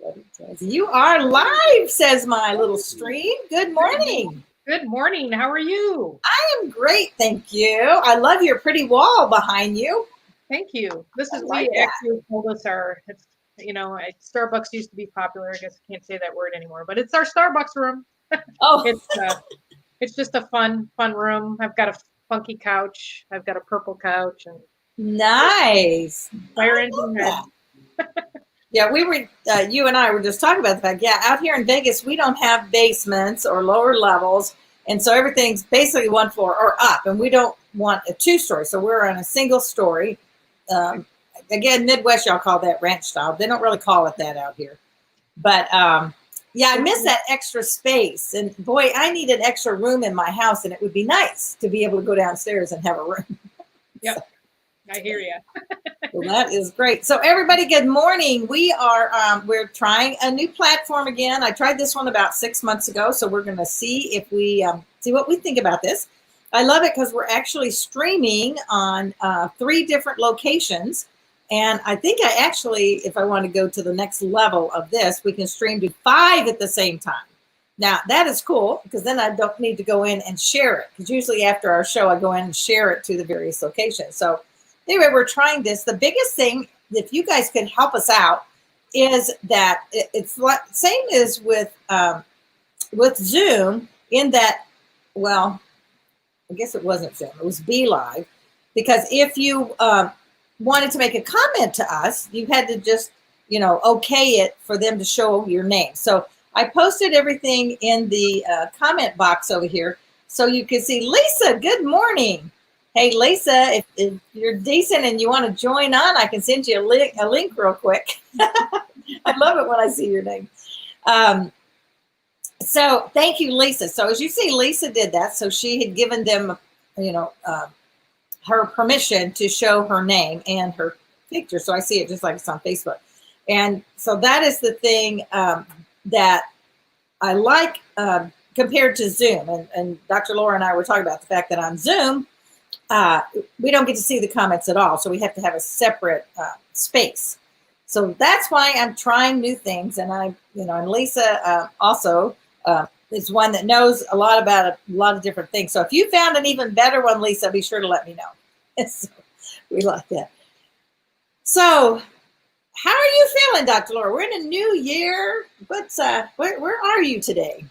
what it says. You are live, says my little stream. Good morning. Good morning. How are you? I am great, thank you. I love your pretty wall behind you. Thank you. This is like we actually told us Starbucks used to be popular. I guess I can't say that word anymore, but it's our Starbucks room. Oh, It's just a fun room. I've got a funky couch. I've got a purple couch and nice. fire engine head. Yeah, you and I were just talking about the fact, out here in Vegas, we don't have basements or lower levels. And so everything's basically one floor or up, and we don't want a two-story. So we're on a single story. Again, Midwest, y'all call that ranch style. They don't really call it that out here. But I miss that extra space. And boy, I need an extra room in my house, and it would be nice to be able to go downstairs and have a room. Yep. So, I hear you. Well, that is great. So everybody, good morning. We're trying a new platform again. I tried this one about 6 months ago, so we're going to see if we see what we think about this. I love it because we're actually streaming on 3 different locations, and I think if I want to go to the next level of this, we can stream to 5 at the same time. Now that is cool because then I don't need to go in and share it, because usually after our show I go in and share it to the various locations. So anyway, we're trying this. The biggest thing, if you guys could help us out, is that it's same as with Zoom, in that, well, I guess it wasn't Zoom, it was Be Live, because if you wanted to make a comment to us, you had to just, okay it for them to show your name. So I posted everything in the comment box over here, so you can see. Lisa, good morning. Hey, Lisa, if you're decent and you want to join on, I can send you a link real quick. I love it when I see your name. So thank you, Lisa. So as you see, Lisa did that. So she had given them, her permission to show her name and her picture. So I see it just like it's on Facebook. And so that is the thing that I like compared to Zoom. And Dr. Laura and I were talking about the fact that on Zoom, we don't get to see the comments at all. So we have to have a separate space. So that's why I'm trying new things. And and Lisa also is one that knows a lot about a lot of different things. So if you found an even better one, Lisa, be sure to let me know. So we like that. So how are you feeling, Dr. Laura? We're in a new year. Where are you today?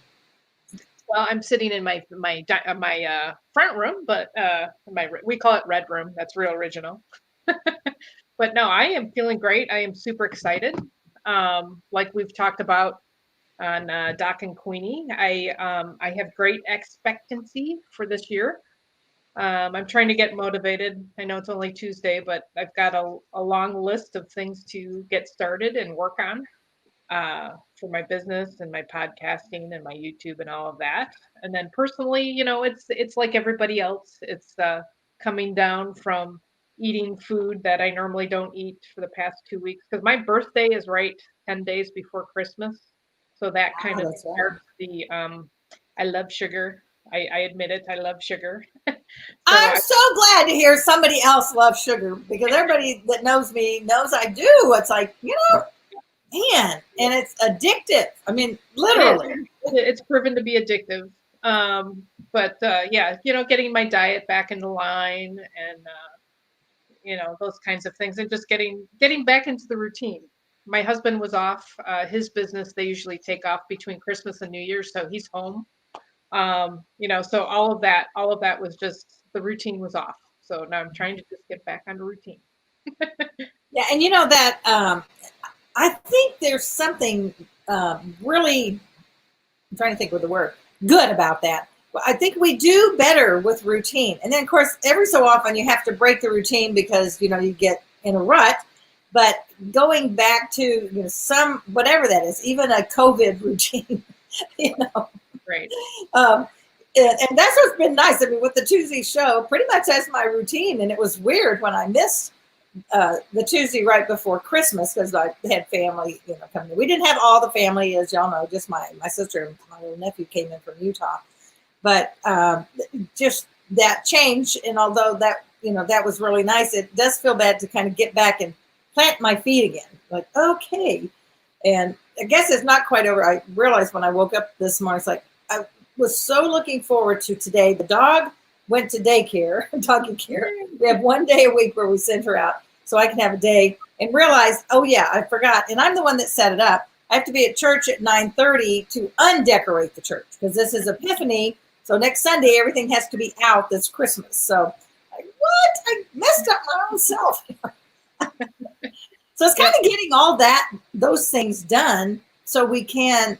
Well, I'm sitting in my front room, but we call it Red Room. That's real original. But no, I am feeling great. I am super excited. Like we've talked about on Doc and Queenie, I have great expectancy for this year. I'm trying to get motivated. I know it's only Tuesday, but I've got a long list of things to get started and work on. For my business and my podcasting and my YouTube and all of that. And then personally, it's like everybody else. It's coming down from eating food that I normally don't eat for the past 2 weeks, because my birthday is right 10 days before Christmas. So that kind of starts the I love sugar. I admit it. I love sugar. I'm so glad to hear somebody else loves sugar, because everybody that knows me knows I do. It's like, man, and it's addictive. I mean, literally. It's proven to be addictive. But getting my diet back into line and, those kinds of things, and just getting back into the routine. My husband was off his business. They usually take off between Christmas and New Year's. So he's home. So all of that was just, the routine was off. So now I'm trying to just get back on the routine. Yeah. And that, I think there's something really, I'm trying to think of the word, good about that. I think we do better with routine. And then, of course, every so often you have to break the routine because, you get in a rut. But going back to, some, whatever that is, even a COVID routine, Right. And that's what's been nice. I mean, with the Tuesday show, pretty much that's my routine. And it was weird when I missed the Tuesday right before Christmas, because I had family, coming in. We didn't have all the family, as y'all know, just my sister and my little nephew came in from Utah. But just that change, and although that, that was really nice, it does feel bad to kind of get back and plant my feet again. Like, okay. And I guess it's not quite over. I realized when I woke up this morning, it's like I was so looking forward to today. The dog went to daycare, doggy care. We have one day a week where we send her out so I can have a day, and realized, oh yeah, I forgot. And I'm the one that set it up. I have to be at church at 9:30 to undecorate the church because this is Epiphany. So next Sunday, everything has to be out. That's Christmas. So what? I messed up my own self. So it's kind of getting all those things done so we can,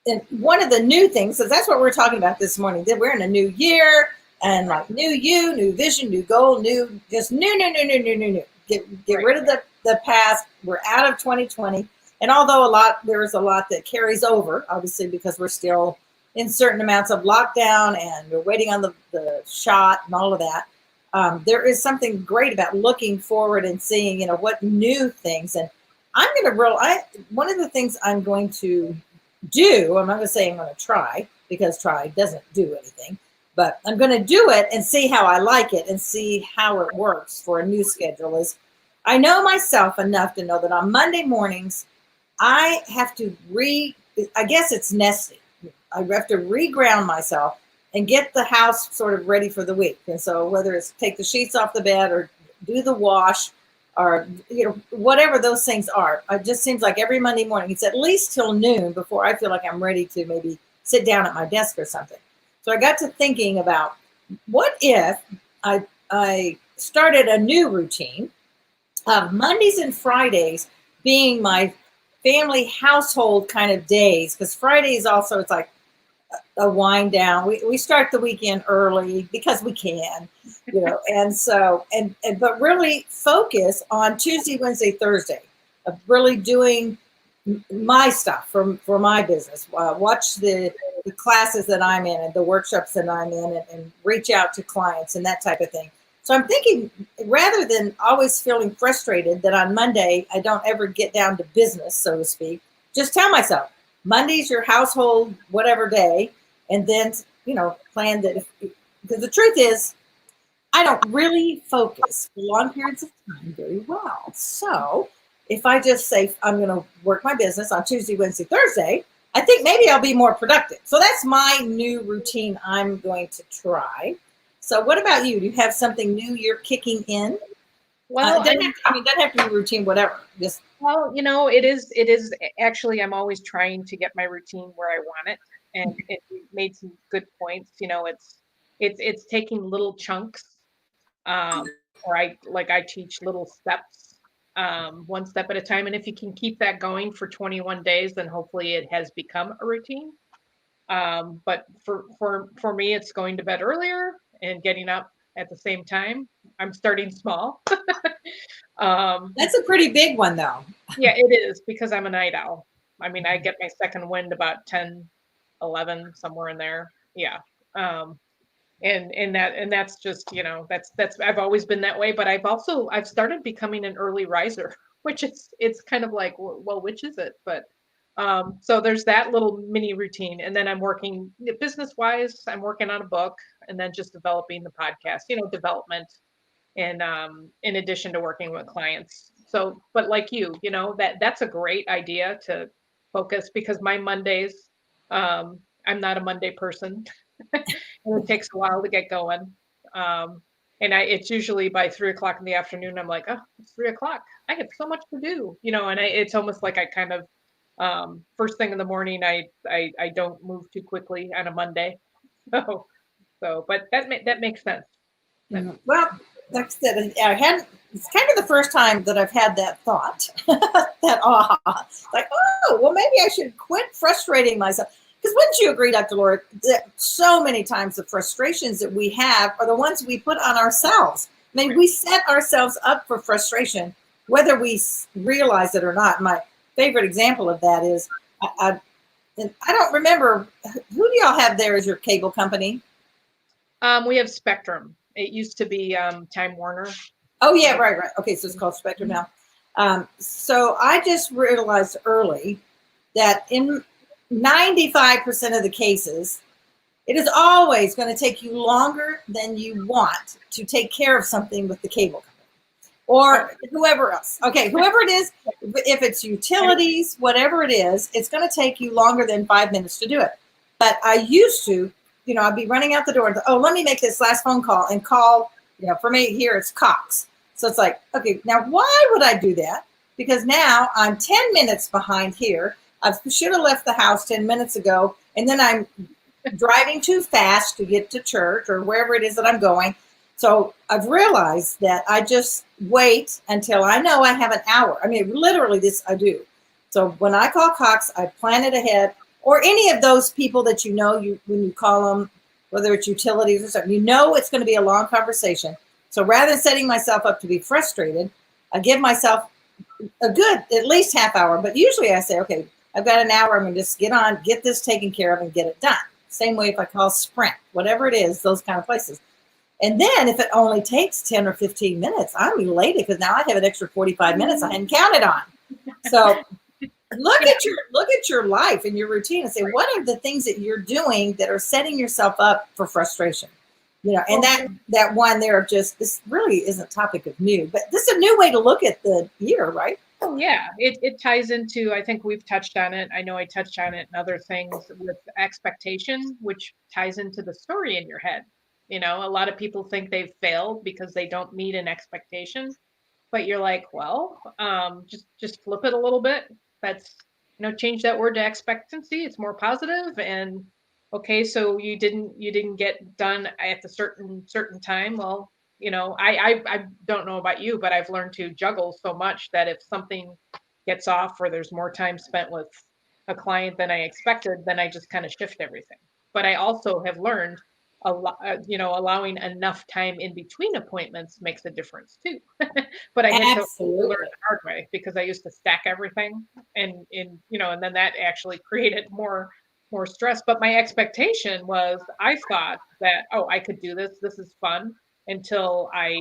and one of the new things, so that's what we're talking about this morning, that we're in a new year and like new you, new vision, new goal, just new. Get rid of the past. We're out of 2020. And although there's a lot that carries over, obviously, because we're still in certain amounts of lockdown and we're waiting on the shot and all of that. There is something great about looking forward and seeing, what new things. And one of the things I'm going to do, I'm not going to say I'm going to try because try doesn't do anything, but I'm going to do it and see how I like it and see how it works for a new schedule. Is I know myself enough to know that on Monday mornings, I have to I guess it's nesting. I have to reground myself and get the house sort of ready for the week. And so whether it's take the sheets off the bed or do the wash or, whatever those things are, it just seems like every Monday morning, it's at least till noon before I feel like I'm ready to maybe sit down at my desk or something. So I got to thinking about what if I started a new routine of Mondays and Fridays being my family household kind of days, because Fridays also, it's like a wind down. We start the weekend early because we can, and so, but really focus on Tuesday, Wednesday, Thursday of really doing my stuff for my business. Watch the classes that I'm in and the workshops that I'm in and reach out to clients and that type of thing. So I'm thinking, rather than always feeling frustrated that on Monday I don't ever get down to business, so to speak, just tell myself, Monday's your household whatever day, and then, plan that, because the truth is, I don't really focus for long periods of time very well. So if I just say I'm going to work my business on Tuesday, Wednesday, Thursday, I think maybe I'll be more productive. So that's my new routine I'm going to try. So what about you? Do you have something new you're kicking in? Well, it doesn't have to be routine, whatever. Just it is actually, I'm always trying to get my routine where I want it. And it made some good points. It's taking little chunks, or I teach little steps, one step at a time. And if you can keep that going for 21 days, then hopefully it has become a routine. But for me, it's going to bed earlier and getting up at the same time. I'm starting small. That's a pretty big one, though. Yeah, it is, because I'm a night owl. I mean, I get my second wind about 10, 11, somewhere in there. Yeah. And that's just, that's I've always been that way, but I've started becoming an early riser, which it's kind of like, well, which is it? But so there's that little mini routine. And then I'm working business wise, I'm working on a book, and then just developing the podcast, development, and in addition to working with clients. So, but like that's a great idea to focus, because my Mondays, I'm not a Monday person. And it takes a while to get going. And it's usually by 3 o'clock in the afternoon, I'm like, oh, it's 3 o'clock. I have so much to do, and it's almost like I kind of, first thing in the morning, I don't move too quickly on a Monday. But that makes sense. Well, like I said, it's kind of the first time that I've had that thought, like, oh, well, maybe I should quit frustrating myself. Because wouldn't you agree, Dr. Laura, that so many times the frustrations that we have are the ones we put on ourselves? I mean, we set ourselves up for frustration, whether we realize it or not. My favorite example of that is, I don't remember, who do y'all have there as your cable company? We have Spectrum. It used to be Time Warner. Oh, yeah, right. Okay, so it's called Spectrum now. So I just realized early that in 95% of the cases, it is always going to take you longer than you want to take care of something with the cable company. or whoever else. Okay, whoever it is, if it's utilities, whatever it is, it's going to take you longer than 5 minutes to do it. But I used to, I'd be running out the door and, oh, let me make this last phone call and call, for me here, it's Cox. So it's like, okay, now why would I do that? Because now I'm 10 minutes behind here. I should have left the house 10 minutes ago, and then I'm driving too fast to get to church or wherever it is that I'm going. So I've realized that I just wait until I know I have an hour. I mean, literally this I do. So when I call Cox, I plan it ahead, or any of those people that when you call them, whether it's utilities or something, it's going to be a long conversation. So rather than setting myself up to be frustrated, I give myself a good, at least half hour. But usually I say, okay, I've got an hour. I'm going to just get this taken care of and get it done. Same way if I call Sprint, whatever it is, those kind of places. And then if it only takes 10 or 15 minutes, I'm elated because now I have an extra 45 minutes I hadn't counted on. So look at your life and your routine and say, what are the things that you're doing that are setting yourself up for frustration? And that one there, just, this really isn't topic of new, but this is a new way to look at the year, right? Oh, yeah, it ties into, I think we've touched on it. I know I touched on it and other things with expectation, which ties into the story in your head. A lot of people think they've failed because they don't meet an expectation, but you're like, well, just flip it a little bit. That's, change that word to expectancy. It's more positive. And okay, so you didn't get done at the certain time. Well, I don't know about you, but I've learned to juggle so much that if something gets off or there's more time spent with a client than I expected, then I just kind of shift everything. But I also have learned allowing enough time in between appointments makes a difference too. But I had to learn the hard way because I used to stack everything and then that actually created more stress. But my expectation was, I thought that, oh, I could do this. This is fun, until I,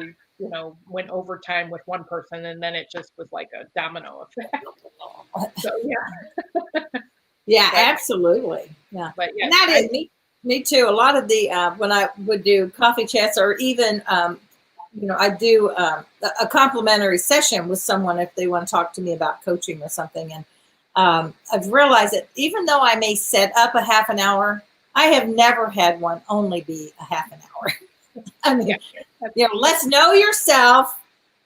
went overtime with one person, and then it just was like a domino effect. So yeah. Yeah, absolutely. Yeah. But yeah, and that is me too. A lot of the, when I would do coffee chats, or even, I do a complimentary session with someone if they want to talk to me about coaching or something. And I've realized that even though I may set up a half an hour, I have never had one only be a half an hour. I mean, let's know yourself,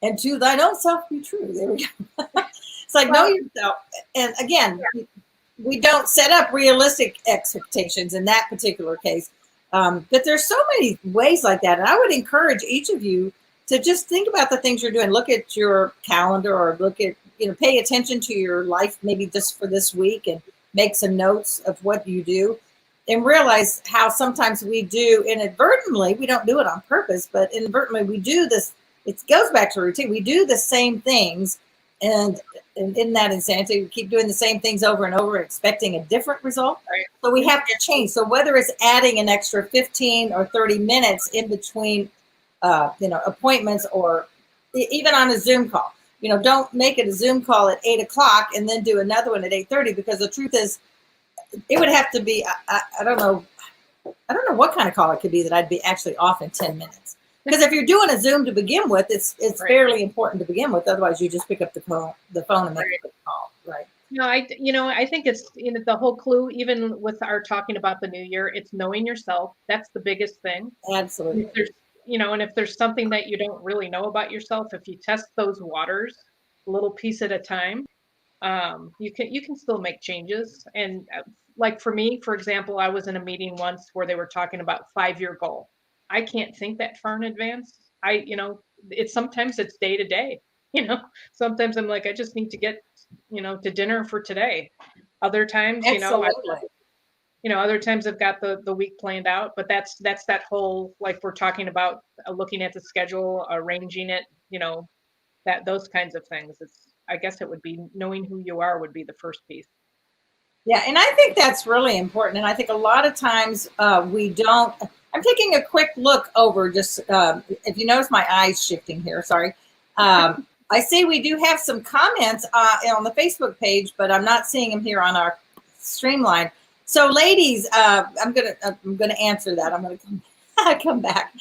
and to thine own self be true. There we go. It's like, know yourself. And again, we don't set up realistic expectations in that particular case. But there's so many ways like that. And I would encourage each of you to just think about the things you're doing. Look at your calendar, or look at, pay attention to your life, maybe just for this week, and make some notes of what you do, and realize how sometimes we do inadvertently, we don't do it on purpose, but inadvertently we do this. It goes back to routine. We do the same things, and in that insanity, we keep doing the same things over and over, expecting a different result. Right. So we have to change. So whether it's adding an extra 15 or 30 minutes in between, appointments, or even on a Zoom call, don't make it a Zoom call at 8 o'clock and then do another one at 8:30, because the truth is, it would have to be, I don't know what kind of call it could be that I'd be actually off in 10 minutes. Because if you're doing a Zoom to begin with, it's right. Fairly important to begin with. Otherwise, you just pick up the phone and make a quick call, right? No, I think it's, the whole clue, even with our talking about the new year, it's knowing yourself. That's the biggest thing. Absolutely. If there's, and if there's something that you don't really know about yourself, if you test those waters a little piece at a time, you can still make changes. And like for me, for example, I was in a meeting once where they were talking about 5-year goal. I can't think that far in advance. Sometimes it's day to day, sometimes I'm like, I just need to get, to dinner for today. Other times, other times I've got the week planned out, but that's that whole, like we're talking about, looking at the schedule, arranging it, those kinds of things. I guess it would be knowing who you are would be the first piece. Yeah. And I think that's really important. And I think a lot of times we don't. I'm taking a quick look over, just if you notice my eyes shifting here, sorry. I see we do have some comments on the Facebook page, but I'm not seeing them here on our Streamline. So ladies, I'm gonna answer that. I'm gonna come back.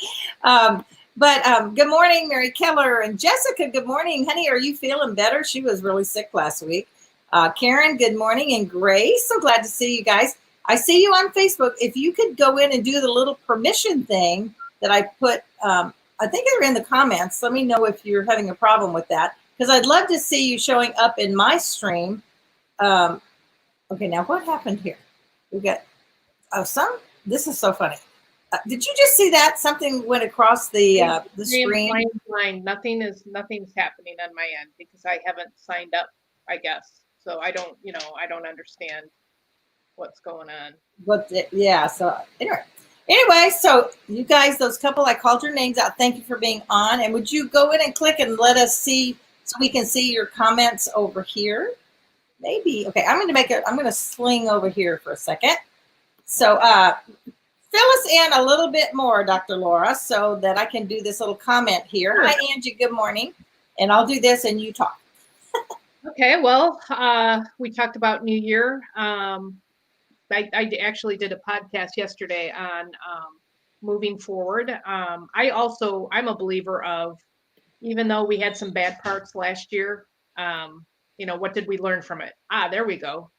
But good morning, Mary Keller and Jessica. Good morning, honey. Are you feeling better? She was really sick last week. Karen, good morning, and Grace. So glad to see you guys. I see you on Facebook. If you could go in and do the little permission thing that I put, I think they're in the comments. Let me know if you're having a problem with that, because I'd love to see you showing up in my stream. Okay, now what happened here? We got this is so funny. Did you just see that? Something went across the screen. Nothing's happening on my end because I haven't signed up, I guess. So I don't understand what's going on. Yeah. So anyway, so you guys, those couple, I called your names out. Thank you for being on. And would you go in and click and let us see, so we can see your comments over here? Maybe. Okay. I'm going to sling over here for a second. So, fill us in a little bit more, Dr. Laura, so that I can do this little comment here. Sure. Hi, Angie. Good morning. And I'll do this and you talk. Okay. Well, we talked about New Year. I actually did a podcast yesterday on moving forward. I'm a believer of, even though we had some bad parts last year, what did we learn from it? There we go.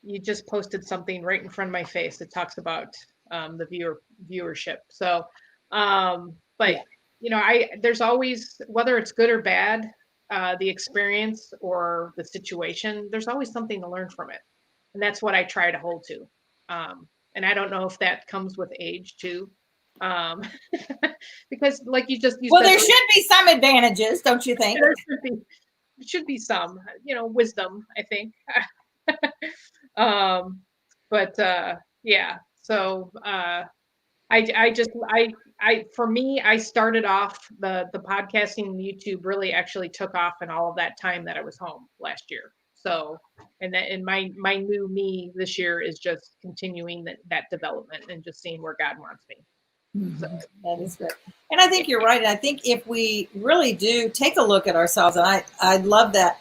You just posted something right in front of my face that talks about the viewership. So, but yeah. There's always, whether it's good or bad, the experience or the situation, there's always something to learn from it. And that's what I try to hold to. And I don't know if that comes with age too. Because like you said, there should be some advantages, don't you think? There should be some, wisdom, I think. Yeah. So for me, I started off the podcasting and YouTube really actually took off in all of that time that I was home last year. So, and my new me this year is just continuing that development and just seeing where God wants me. Mm-hmm. So that is great. And I think you're right. And I think if we really do take a look at ourselves, and I love that,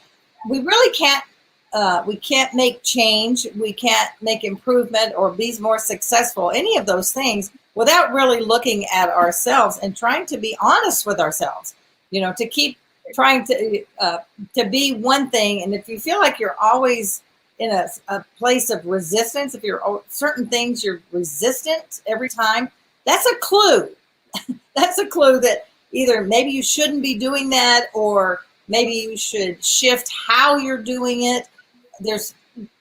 we really can't make change. We can't make improvement or be more successful, any of those things, without really looking at ourselves and trying to be honest with ourselves, to keep trying to be one thing. And if you feel like you're always in a place of resistance, if you're certain things, you're resistant every time, that's a clue. That's a clue that either maybe you shouldn't be doing that, or maybe you should shift how you're doing it.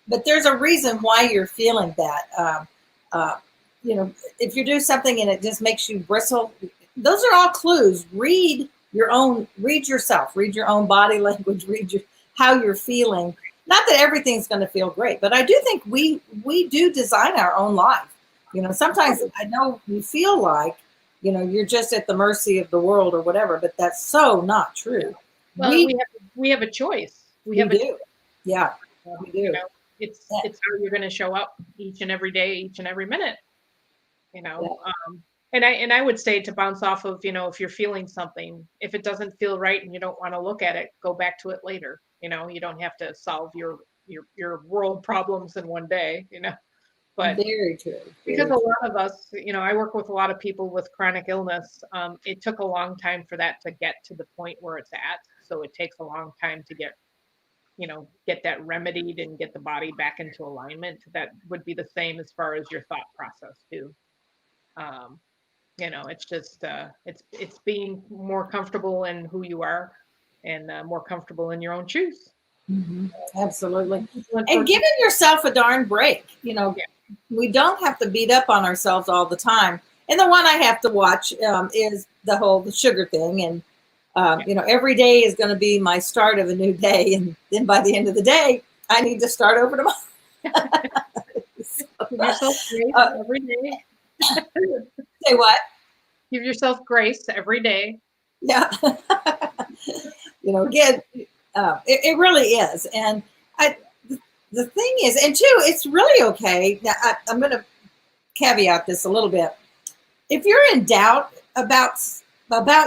But there's a reason why you're feeling that. If you do something and it just makes you bristle, those are all clues. Read yourself, read your own body language, how you're feeling. Not that everything's going to feel great, but I do think we do design our own life. Sometimes I know you feel like, you're just at the mercy of the world or whatever, but that's so not true. Well, we have a choice. We do. Yeah, we do. It's how you're going to show up each and every day, each and every minute. Yeah. And I would say, to bounce off of, if you're feeling something, if it doesn't feel right and you don't want to look at it, go back to it later. You don't have to solve your world problems in one day. But very true. Because a lot of us, I work with a lot of people with chronic illness. It took a long time for that to get to the point where it's at. So it takes a long time to get that remedied and get the body back into alignment. That would be the same as far as your thought process too. It's just it's being more comfortable in who you are and more comfortable in your own shoes. Mm-hmm. Absolutely. And giving yourself a darn break. We don't have to beat up on ourselves all the time. And the one I have to watch is the sugar thing. And, every day is going to be my start of a new day. And then by the end of the day, I need to start over tomorrow. Give yourself grace every day. Say what? Give yourself grace every day. Yeah. Again, it really is. And the thing is, and two, it's really okay. Now, I'm going to caveat this a little bit. If you're in doubt about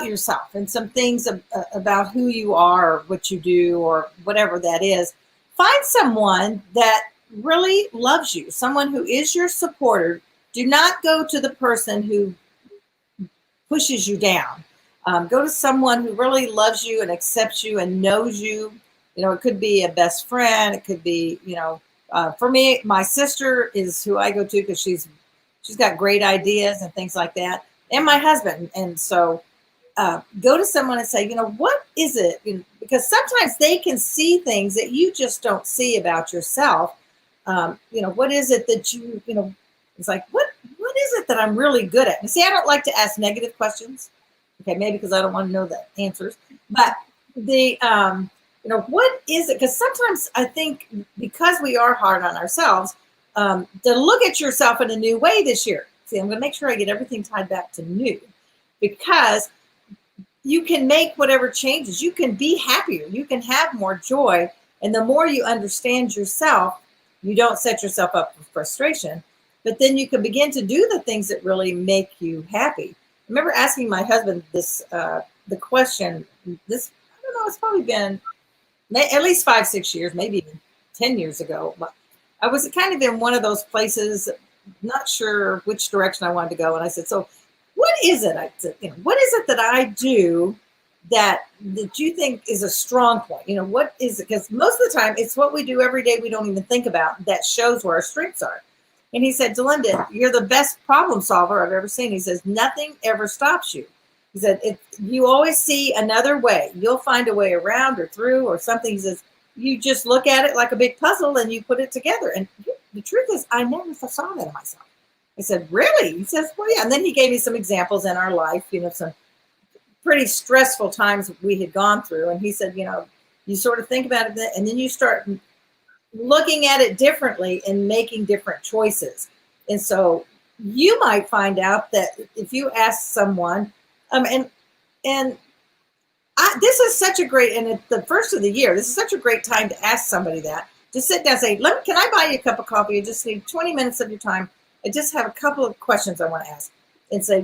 yourself and some things about who you are, or what you do, or whatever that is, find someone that really loves you, someone who is your supporter. Do not go to the person who pushes you down. Go to someone who really loves you and accepts you and knows you. It could be a best friend. It could be, for me, my sister is who I go to because she's got great ideas and things like that, and my husband. And so go to someone and say, what is it? Because sometimes they can see things that you just don't see about yourself. What is it that it's like, what is it that I'm really good at? And see, I don't like to ask negative questions. Okay, maybe because I don't want to know the answers. But what is it? Because sometimes I think because we are hard on ourselves, to look at yourself in a new way this year. See, I'm going to make sure I get everything tied back to new, because you can make whatever changes. You can be happier. You can have more joy. And the more you understand yourself, you don't set yourself up for frustration, but then you can begin to do the things that really make you happy. I remember asking my husband the question, I don't know, it's probably been at least 5, 6 years, maybe even 10 years ago. But I was kind of in one of those places, not sure which direction I wanted to go. And I said, so what is it? I said, what is it that I do that you think is a strong point? What is it? Because most of the time it's what we do every day we don't even think about that shows where our strengths are. And he said, Delinda, you're the best problem solver I've ever seen. He says, nothing ever stops you. He said, you always see another way. You'll find a way around or through or something. He says, you just look at it like a big puzzle and you put it together. And the truth is, I never saw that in myself. I said, really? He says, well, yeah. And then he gave me some examples in our life, some pretty stressful times we had gone through. And he said, you sort of think about it and then you start looking at it differently and making different choices. And so you might find out that if you ask someone, this is such a great, and at the first of the year, this is such a great time to ask somebody that. Just sit down and say, can I buy you a cup of coffee? I just need 20 minutes of your time. I just have a couple of questions I want to ask. And say,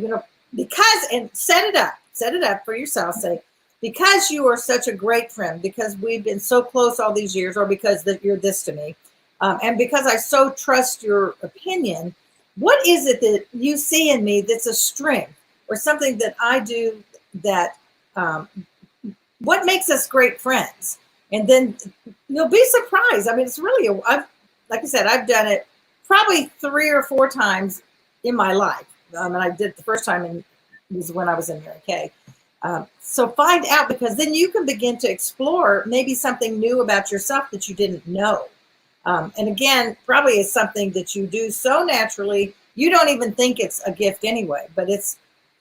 and set it up for yourself. Say, because you are such a great friend, because we've been so close all these years, or because you're this to me, and because I so trust your opinion, what is it that you see in me that's a strength or something that I do that, what makes us great friends? And then you'll be surprised. I mean, it's really, like I said, I've done it probably 3 or 4 times in my life. And I did it the first time was when I was in Mary Kay. So find out, because then you can begin to explore maybe something new about yourself that you didn't know. And again, probably is something that you do so naturally, you don't even think it's a gift anyway, but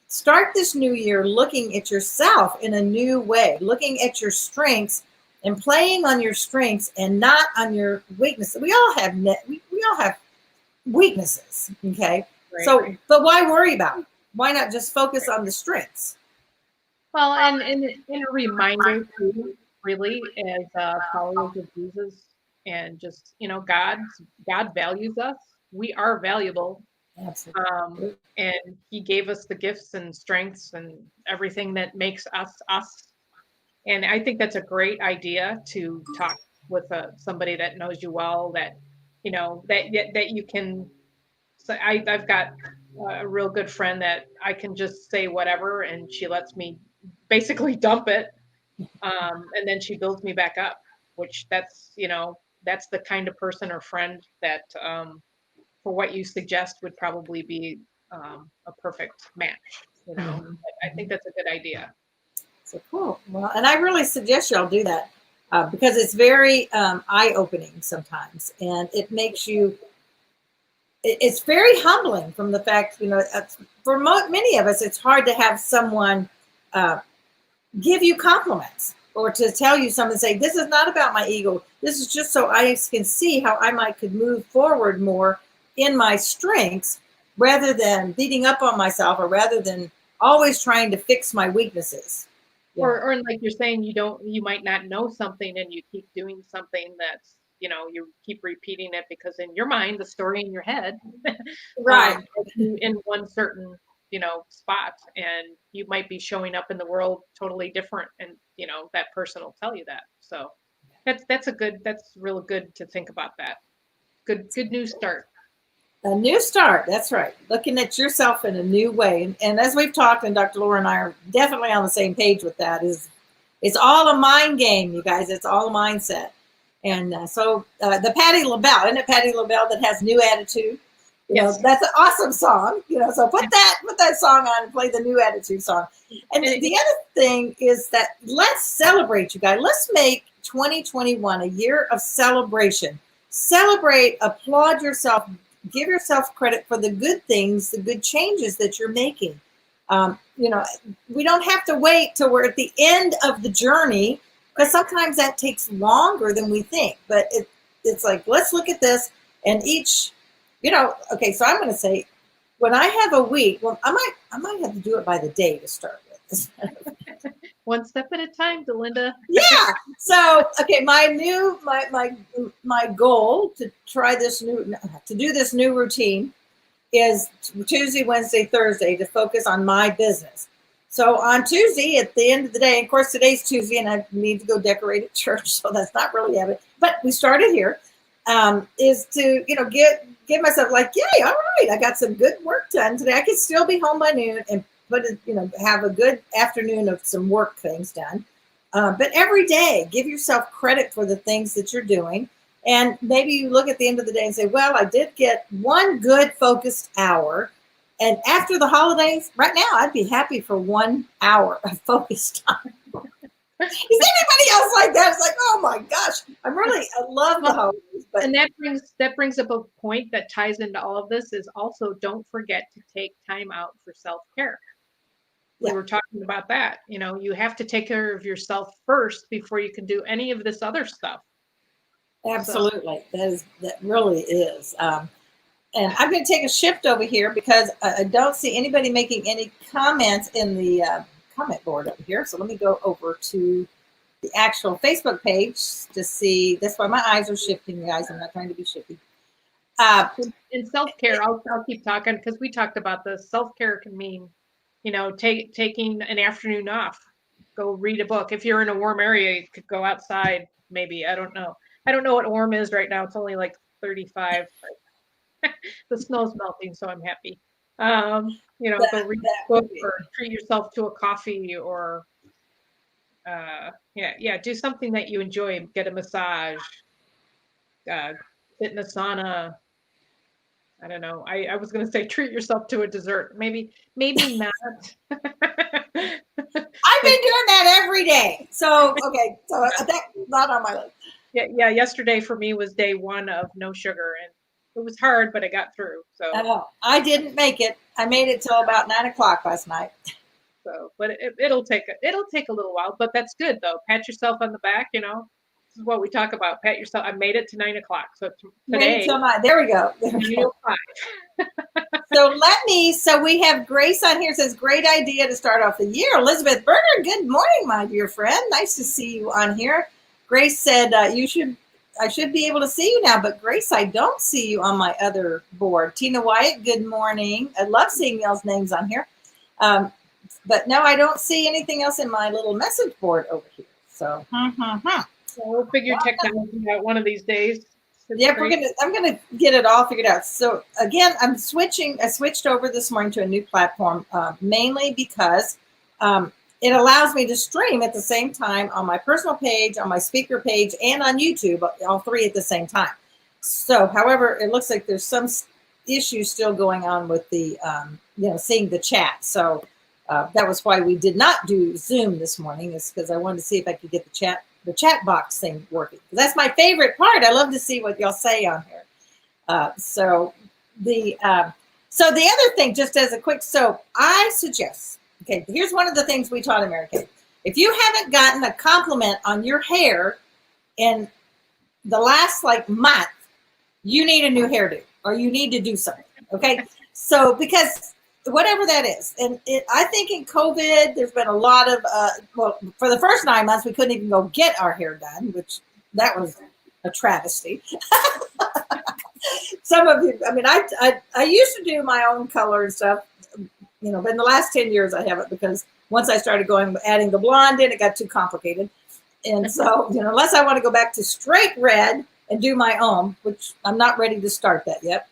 start this new year looking at yourself in a new way, looking at your strengths and playing on your strengths and not on your weaknesses. We all have weaknesses. Okay. Right, So, right. but why worry about it? Why not just focus on the strengths? Well, and a reminder too, really, as followers of Jesus, and just God values us. We are valuable, Absolutely. and He gave us the gifts and strengths and everything that makes us us. And I think that's a great idea to talk with somebody that knows you well, that that you can. So I've got a real good friend that I can just say whatever, and she lets me basically dump it, and then she builds me back up. Which that's the kind of person or friend that, for what you suggest, would probably be a perfect match. Mhm. I think that's a good idea. So cool. Well, and I really suggest y'all do that, because it's very eye-opening sometimes, and it makes you. It's very humbling from the fact, for many of us, it's hard to have someone uh, give you compliments or to tell you something. Say, this is not about my ego. This is just so I can see how I could move forward more in my strengths, rather than beating up on myself, or rather than always trying to fix my weaknesses. Or like you're saying, you might not know something, and you keep doing something that's, you keep repeating it because in your mind, the story in your head, Right. puts you in one certain, spot, and you might be showing up in the world totally different, and that person will tell you that. So that's real good to think about that. Good news start. A new start. That's right. Looking at yourself in a new way. And as we've talked, and Dr. Laura and I are definitely on the same page with that, is it's all a mind game, you guys. It's all a mindset. And the Patti LaBelle, isn't it Patti LaBelle that has New Attitude? You know, that's an awesome song. You know, so put that song on and play the New Attitude song. And the other thing is that let's celebrate, you guys. Let's make 2021 a year of celebration. Celebrate, applaud yourself, give yourself credit for the good things, the good changes that you're making. You know, we don't have to wait till we're at the end of the journey, because sometimes that takes longer than we think. But it's like, let's look at this and each, you know, okay, so I'm going to say, when I have a week, well, I might have to do it by the day to start with. One step at a time, Delinda. Yeah. So, okay, my goal to do this new routine is Tuesday, Wednesday, Thursday to focus on my business. So on Tuesday, at the end of the day, of course, today's Tuesday, and I need to go decorate at church, so that's not really happening. But we started here. Is to, you know, give myself like, yay, all right, I got some good work done today. I could still be home by noon and have a good afternoon of some work things done. But every day, give yourself credit for the things that you're doing. And maybe you look at the end of the day and say, well, I did get one good focused hour. And after the holidays, right now, I'd be happy for 1 hour of focused time. Is anybody else like that? It's like, oh my gosh, I love the holidays. But and that brings up a point that ties into all of this, is also don't forget to take time out for self-care. We were talking about that. You know, you have to take care of yourself first before you can do any of this other stuff. Absolutely. So. That really is. And I'm going to take a shift over here because I don't see anybody making any comments in the comment board over here. So let me go over to the actual Facebook page to see. That's why my eyes are shifting, guys. I'm not trying to be shifty. In self-care, I'll keep talking because we talked about this. Self-care can mean, you know, taking an afternoon off, go read a book. If you're in a warm area, you could go outside. Maybe, I don't know what warm is right now. It's only like 35. The snow's melting, so I'm happy. You know, go read a book or treat yourself to a coffee, or do something that you enjoy. Get a massage, sit in a sauna. I don't know. I was going to say treat yourself to a dessert. Maybe not. I've been doing that every day. So, okay. So that's not on my list. Yeah. Yesterday for me was day 1 of no sugar, and it was hard, but I got through. So I didn't make it. I made it till about 9 o'clock last night. So, but it'll take a little while, but that's good though. Pat yourself on the back. You know, this is what we talk about. Pat yourself. I made it to 9 o'clock. So today, there we go. So we have Grace on here, says, great idea to start off the year. Elizabeth Berger, good morning, my dear friend. Nice to see you on here. Grace said, I should be able to see you now, but Grace, I don't see you on my other board. Tina Wyatt, good morning. I love seeing y'all's names on here. But no, I don't see anything else in my little message board over here. So, so we'll figure technology out one of these days. Yeah, I'm gonna get it all figured out. So again, I switched over this morning to a new platform, mainly because it allows me to stream at the same time on my personal page, on my speaker page, and on YouTube, all three at the same time. So, however, it looks like there's some issues still going on with the, seeing the chat. So that was why we did not do Zoom this morning, is because I wanted to see if I could get the chat box thing working. That's my favorite part. I love to see what y'all say on here. So the other thing, just as a quick, so I suggest, okay, here's one of the things we taught American. If you haven't gotten a compliment on your hair in the last month, you need a new hairdo, or you need to do something. Okay. So, because whatever that is. And I think in COVID, there's been a lot of, for the first 9 months, we couldn't even go get our hair done, which that was a travesty. Some of you, I mean, I used to do my own color and stuff, but in the last 10 years I haven't, because once I started adding the blonde in, it got too complicated. And so, unless I want to go back to straight red and do my own, which I'm not ready to start that yet.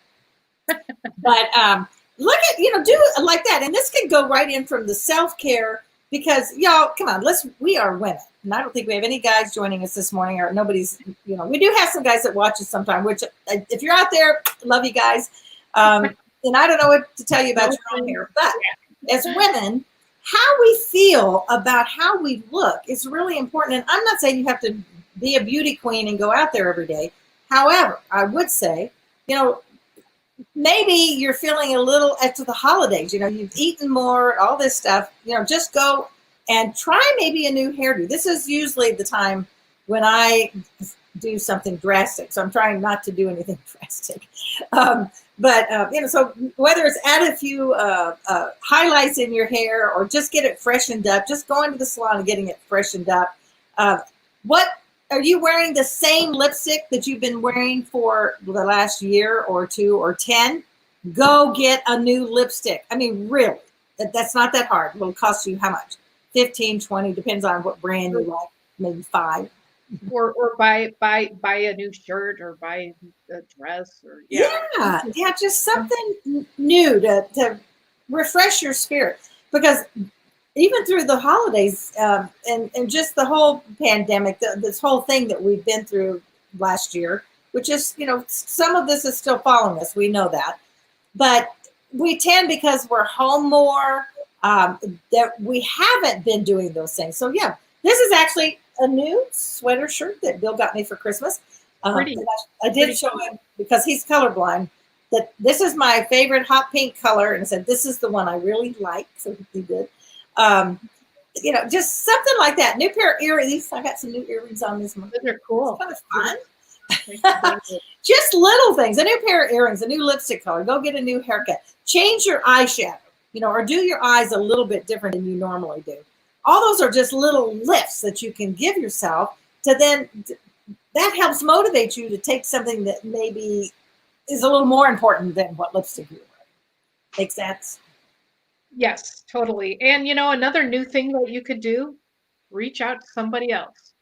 But look at, do it like that. And this can go right in from the self-care, because y'all, come on, we are women. And I don't think we have any guys joining us this morning, or nobody's, we do have some guys that watch us sometime, which if you're out there, love you guys. And I don't know what to tell you about your own hair, but as women, how we feel about how we look is really important. And I'm not saying you have to be a beauty queen and go out there every day. However, I would say, maybe you're feeling a little after the holidays, you've eaten more, all this stuff, just go and try maybe a new hairdo. This is usually the time when I do something drastic. So I'm trying not to do anything drastic. So whether it's add a few highlights in your hair or just get it freshened up, just going to the salon and getting it freshened up. What are you wearing? The same lipstick that you've been wearing for the last year or 2 or 10? Go get a new lipstick. I mean, really, that's not that hard. It'll cost you how much? 15, 20, depends on what brand you like, maybe 5. Or buy a new shirt, or buy a dress, or just something new to refresh your spirit, because even through the holidays and just the whole pandemic, this whole thing that we've been through last year, which is, some of this is still following us. We know that. But we tend, because we're home more, that we haven't been doing those things. So, this is actually a new sweater shirt that Bill got me for Christmas. I did show him, because he's colorblind, that this is my favorite hot pink color, and I said, this is the one I really like. So he did. Just something like that. New pair of earrings. I got some new earrings on this month. Those are cool. It's kind of fun. Just little things. A new pair of earrings, a new lipstick color. Go get a new haircut. Change your eyeshadow, or do your eyes a little bit different than you normally do. All those are just little lifts that you can give yourself that helps motivate you to take something that maybe is a little more important than what lipstick you're wearing. Makes sense? Yes, totally. And another new thing that you could do, reach out to somebody else.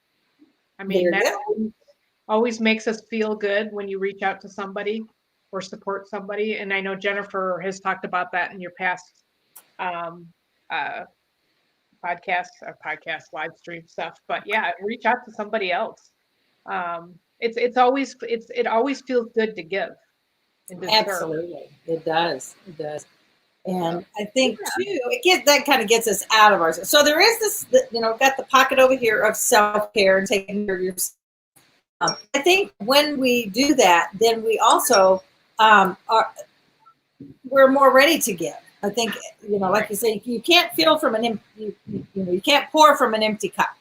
I mean, that always makes us feel good when you reach out to somebody or support somebody. And I know Jennifer has talked about that in your past podcast live stream stuff. But reach out to somebody else. It always feels good to give. Absolutely, it does. And I think too, that kind of gets us out of ourselves. So there is this, got the pocket over here of self-care and taking care of yourself. I think when we do that, then we also we're more ready to give. I think, like you say, you can't fill from an empty, you can't pour from an empty cup.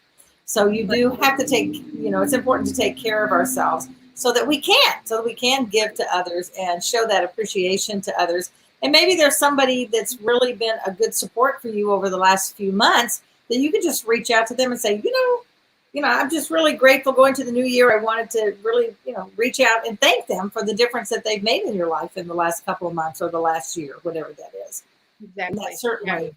So you do have to take, it's important to take care of ourselves so that we can give to others and show that appreciation to others. And maybe there's somebody that's really been a good support for you over the last few months that you can just reach out to them and say, I'm just really grateful going to the new year. I wanted to really, reach out and thank them for the difference that they've made in your life in the last couple of months or the last year, whatever that is. Exactly. That certainly.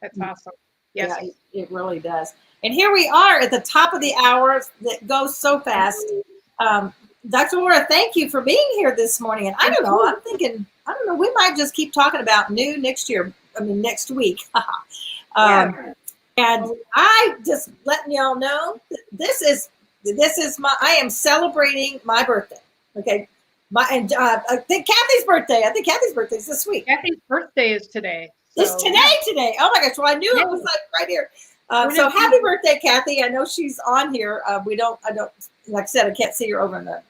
That's awesome. Yes. Yeah, it really does. And here we are at the top of the hour that goes so fast. Dr. Laura, thank you for being here this morning. And I don't know, I'm thinking, we might just keep talking about new next week. And I just letting y'all know this is I am celebrating my birthday. Okay. I think Kathy's birthday. Is this week. Kathy's birthday is today. So. It's today. Oh my gosh. Well, I knew it was like right here. So happy birthday, Kathy. I know she's on here. I don't, like I said, I can't see her over in the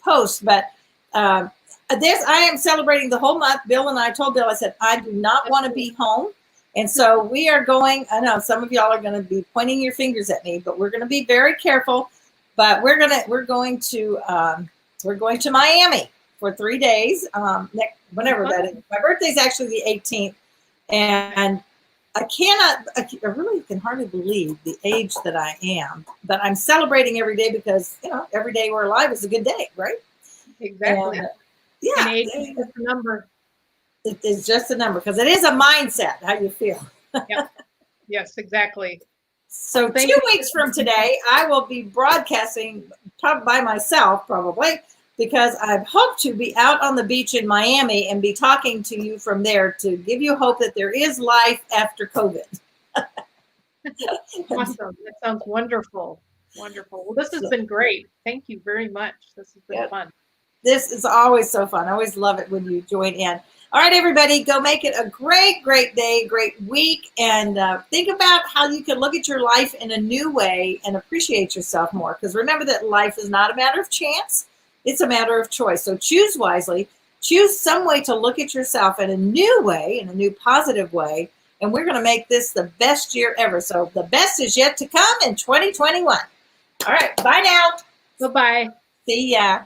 post, but I am celebrating the whole month. Bill and I told Bill, I said, I do not want to be home. And so we are going, I know some of y'all are going to be pointing your fingers at me, but we're going to be very careful. But we're going to Miami for 3 days. Whenever that is. My birthday's actually the 18th. And I really can hardly believe the age that I am, but I'm celebrating every day because, every day we're alive is a good day, right? Exactly. And, and age is just a number. It is just a number because it is a mindset, how you feel. Yep. Yes, exactly. So 2 weeks from today, I will be broadcasting by myself probably because I hope to be out on the beach in Miami and be talking to you from there to give you hope that there is life after COVID. Awesome. That sounds wonderful. Wonderful. Well, this has been great. Thank you very much. This has been fun. This is always so fun. I always love it when you join in. All right, everybody, go make it a great, great day, great week, and think about how you can look at your life in a new way and appreciate yourself more. Because remember that life is not a matter of chance. It's a matter of choice. So choose wisely. Choose some way to look at yourself in a new way, in a new positive way. And we're going to make this the best year ever. So the best is yet to come in 2021. All right. Bye now. Bye-bye. See ya.